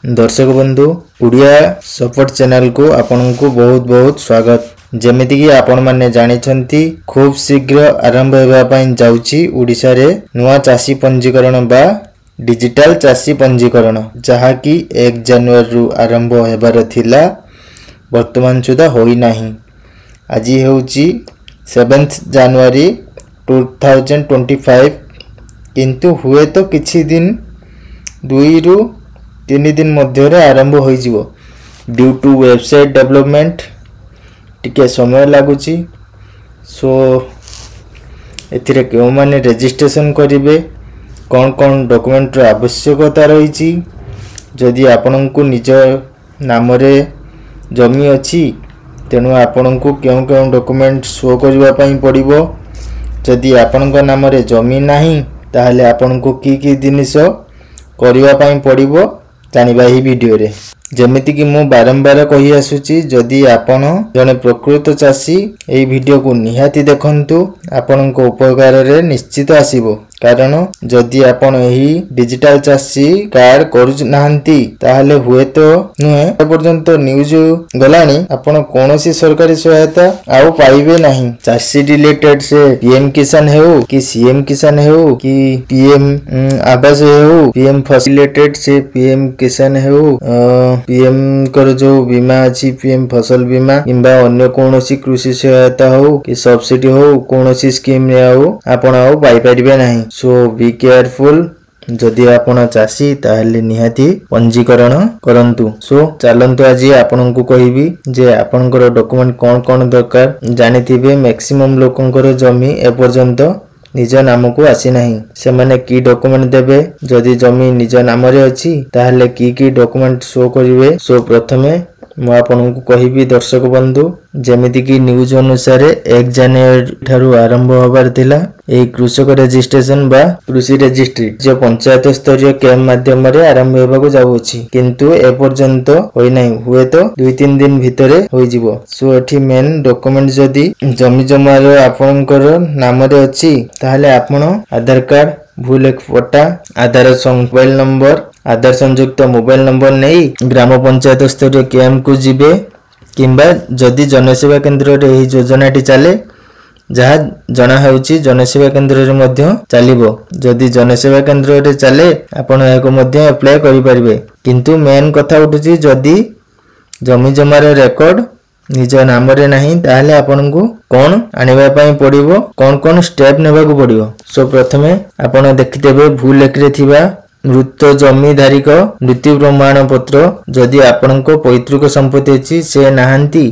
दर्शक बंधु Odia support channel को आपन को बहुत बहुत स्वागत। जेमिति कि आपण माने जानिछंती खूब शीघ्र आरंभ हेबा पई जाउची ओडिसा रे नुवा चासी पंजीकरण बा डिजिटल चासी पंजीकरण जहा कि 1 जनवरी रु आरंभ हेबार थिला वर्तमान सुधा होई नाही। आज हेउची 7 जनवरी 2025 किंतु हुए तो किछि दिन 2 रु 3 दिन मध्य रे आरंभ होई जिवो ड्यू टू वेबसाइट डेवलपमेंट टिके समय लागुची। सो एथिरे केउ माने रजिस्ट्रेशन करिवे कौन कौन डॉक्यूमेंट आवश्यकता रही छी। जदि आपन को निज नाम रे जमी अछि तेनु आपन को केउ केउ डॉक्यूमेंट शो करबा पई पड़िबो। जदि आपन को नाम रे जमी नाही ताहले आपन को की जिनिस करबा पई पड़िबो जानिबा ही वीडियो रे। जेमिति कि मु बारंबार कहि आसुची जदि आपण जने प्रकृत चासी एई वीडियो को निहाती देखंतु आपन को उपकार रे निश्चित आसीबो। कारण जदि आपण एही डिजिटल चासी कार्ड करू नाहंती ताहले हुए तो नुहे पर्यंत न्यूज गलानी आपण कोनोसी सरकारी सहायता आउ पाइबे नाही। चासी रिलेटेड से पीएम किसान हेउ कि सीएम किसान हेउ कि पीएम आवास हेउ पीएम फसल रिलेटेड से पीएम किसान हेउ पीएम कर जो बीमा अछि पीएम फसल बीमा किंबा अन्य कोनोसी कृषि सहायता हो कि सब्सिडी हो कोनोसी स्कीम रे हो आपण आउ पाइ परिबे नाही। सो बी केयरफुल जदि आपण चासी ताहले निहाती पंजीकरण करंतु। सो चलंतु आज आपन को कहिबी जे आपनकर डॉक्यूमेंट कोन कोन दरकार जानिथिबे। मैक्सिमम लोकंकर जमी ए पर्यंत निज नाम को आसी नाही से माने की डॉक्यूमेंट देबे। जदि जमी निज नाम रे अछि ताहले की डॉक्यूमेंट शो करिवे। सो प्रथमे मु आपन को कहिबी दर्शक बंधु जेमिति कि न्यूज अनुसार 1 जनवरी ठारू आरंभ होबार थिला ए कृषक रजिस्ट्रेशन बा कृषि रजिस्ट्री जो पंचायत स्तरीय कैंप माध्यम रे आरंभ हेबा को जाउ अछि किंतु ए पर्यंत होई नाही। हुए तो 2-3 दिन भितरे होई जिवो। सो एठी मेन डॉक्यूमेंट जदि जमी जमा रे आपनकर नाम रे अछि ताहले आपण आधार कार्ड भूल एक पट्टा आधार मोबाइल नंबर आधार संयुक्त मोबाइल नंबर नहीं ग्राम पंचायत स्तरीय कैंप को जिबे किंबा जदि जनसेवा केंद्र रे एही योजना टी चले जहा जना हेउची जनसेवा केंद्र रे मध्य चलिबो। जदि जनसेवा केंद्र रे चले आपण एको मध्य अप्लाई करि परिबे। किंतु मेन कथा उठुची जदि जमी जमा रे रेकॉर्ड निज नाम रे नाही ताहले आपन को कोन आनिबा पई पड़िबो कोन कोन स्टेप नेबा को पड़िबो। सो प्रथमे आपण देखितेबे भूल एकरे थिबा मृत जमीदारी को मृत्यु प्रमाण पत्र जदि आपन को पैतृक संपत्ति अछि से नाहंती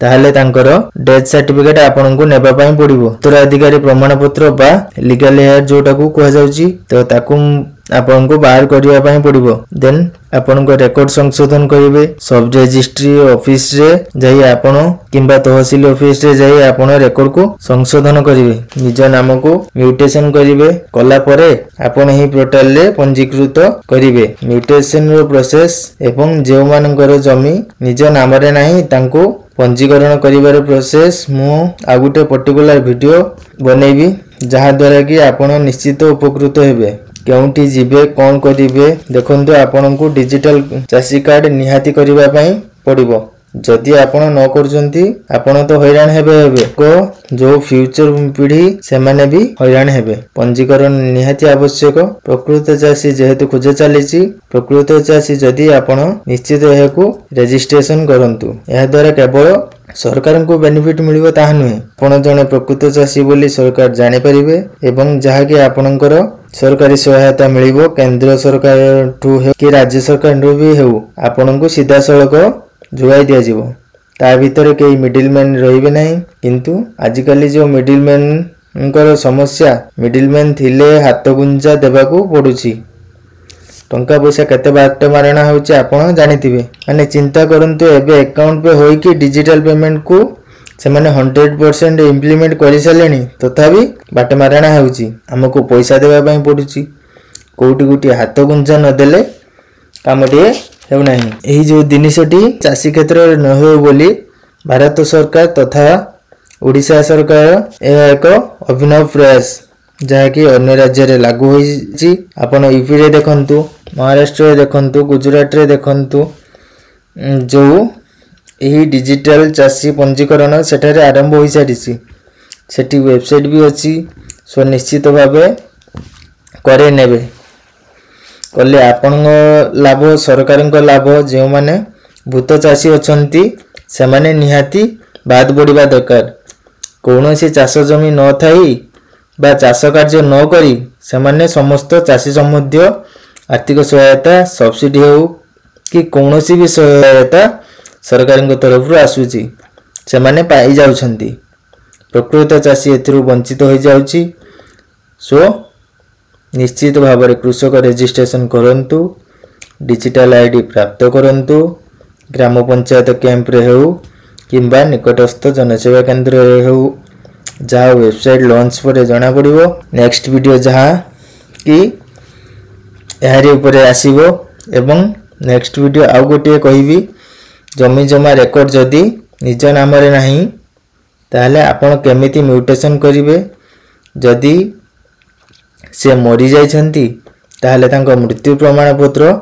ताहले तांकर डेथ सर्टिफिकेट आपन को नेबा पई पड़िबो। उत्तराधिकारी प्रमाण पत्र बा लीगल हेयर जोटा को कह जाउची तो ताकू आपन को बाहर करिया पई पड़िबो। देन आपन को रिकॉर्ड संशोधन करिवे सब रजिस्ट्री ऑफिस रे जाई आपन किंबा तहसील ऑफिस रे जाई आपन रिकॉर्ड को संशोधन करिवे निज नाम को म्यूटेशन करिवे। कला परे आपन ही पोर्टल रे पंजीकृत करिवे। म्यूटेशन रो प्रोसेस एवं जे मानकर जमी निज नाम रे नाही तांको पंजीकरण करिवार प्रोसेस मु आ गुटे पर्टिकुलर वीडियो बनेबी जहा द्वारा कि आपण निश्चित उपकृत हेबे। केउंठी जिबे कोन करिवे देखंतु आपण को डिजिटल चासी कार्ड निहाती करिवा पई पड़िबो। जदि आपण न करजंती आपण तो हैरान हेबे को जो फ्यूचर पीढ़ी से माने भी हैरान हेबे। पंजीकरण निहाती आवश्यक। प्रकृत चासी जेहेतु खोज चलीची प्रकृत चासी जदि आपण निश्चित एहाकू रजिस्ट्रेशन करंतु। एहा द्वारा केवल सरकार को बेनिफिट मिलिबो ताहा नुहे आपण जने प्रकृत चासी बोली सरकार जानि परिबे एवं जहा कि आपनकर सरकारी सहायता मिलिबो केंद्र सरकार ठू हे कि राज्य सरकार ठू भी हेउ आपण को सीधा सड़क जुगाई दिया जिवो। ता भीतर के मिडिलमैन रहिबे नाही। किंतु आजिकली जो मिडिलमैन कर समस्या मिडिलमैन थिले हाथ गुंजा देबा को पडुची टंका पैसा केते बाट मारणा होची आपण जानिथिबे। माने चिंता करंतु एबे अकाउंट पे होई कि डिजिटल पेमेंट को से माने 100% इंप्लीमेंट करि सालेनी तथापि बाट मारणा होची हमको पैसा देबा पई पडुची कोटी कोटी हाथ गुंजा न देले कामटे हेउ नाही। एही जो दिनिसटी चासी क्षेत्र रे न हो बोली भारत सरकार तथा ओडिशा सरकार एक अभिनव प्रयास जहा कि अन्य राज्य रे लागू होईची। आपण यूपी रे देखंतु महाराष्ट्र रे देखंतु गुजरात रे देखंतु जो यही डिजिटल चाषी पंजीकरण सेठारे आरंभ हो सारी सेठी वेबसाइट भी अच्छी सो निश्चित भावे करे नेबे कले आपण लाभ सरकार लाभ जो माने भूत चाषी अछंती से माने निहाती बाद बढ़िबा दरकार कौन सी चाष जमी न थाई बा चाष कार्य न करी से माने समस्त चाषी संबंधी आर्थिक सहायता सब्सिडी हो कि कौन सी भी सहायता सरकार तरफ आसूची से माने पाई जाउछंती प्रकृत चाषी एथिरु वंचित हो जाउची सो निश्चित भाव में कृषक रजिस्ट्रेशन करंतु डिजिटल आईडी प्राप्त करंतु ग्राम पंचायत कैंप रे हो किंबा निकटस्थ जनसेवा केंद्र रे हो जहाँ वेबसाइट लॉन्च पर जना पड़िबो नेक्स्ट वीडियो जहाँ कि यारी ऊपर आसीबो एवं नेक्स्ट वीडियो आउ गोटे कहबी जमी जमा रेकर्ड जदि निज नाम रे नाही ताहले आपण केमिति म्यूटेशन करिवे जदि से मरी जाइछंती ताहले तांको मृत्यु प्रमाण पत्र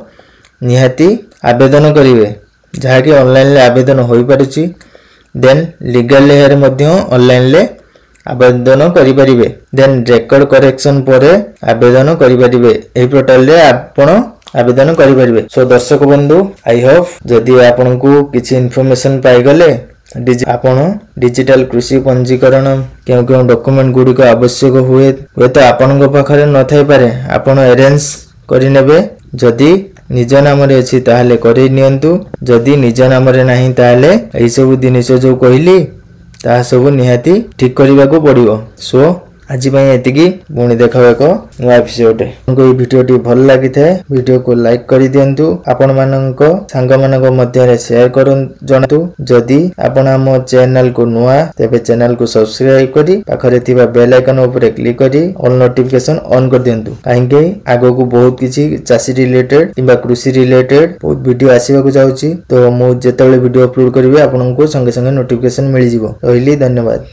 निहाती आवेदन करिवे जहा कि ऑनलाइन ले आवेदन होई पारुची देन लीगल लेयर मध्ये ऑनलाइन ले आवेदन करि परिबे देन रेकॉर्ड करेक्शन परे आवेदन करि परिबे एही पोर्टल ले आपण आवेदन करि परिबे सो दर्शक बंधु आई होप जदि आपन को किछि इन्फॉर्मेशन पाई गले आपण डिजिटल कृषि पंजीकरण क्यों क्यों डॉक्यूमेंट गुडी को आवश्यक हुए तो आपण को पाखरे न थाई पारे आपण अरेंज करि नेबे जदि निज नाम रे अछि ताहले करि नियंतु जदि निज नाम रे नाही ताहले एई सब जिनिस जो कहली ता सब निहाती ठीक करबा को पड़िबो सो आज एतिकी पुणी देखा एक नुआ एपिसोड हमको ये वीडियो भल लगी थे वीडियो को लाइक कर दिंतु आपण मानक सांग मानक मध्य शेयर कर जनातु जदि आपण आम चैनल को नुआ तेबे चैनल को सब्सक्राइब करी पाखरे थिबा बेल आइकन ऊपर क्लिक करी ऑल नोटिफिकेशन ऑन कर दिंतु काहेकि आगो को बहुत किछि चाषी रिलेटेड किबा कृषि रिलेटेड बहुत वीडियो आसीबा को जाउची तो मु जेतेबेले वीडियो अपलोड करबे आपन को संगे संगे नोटिफिकेशन मिल जिवो। रहिली धन्यवाद।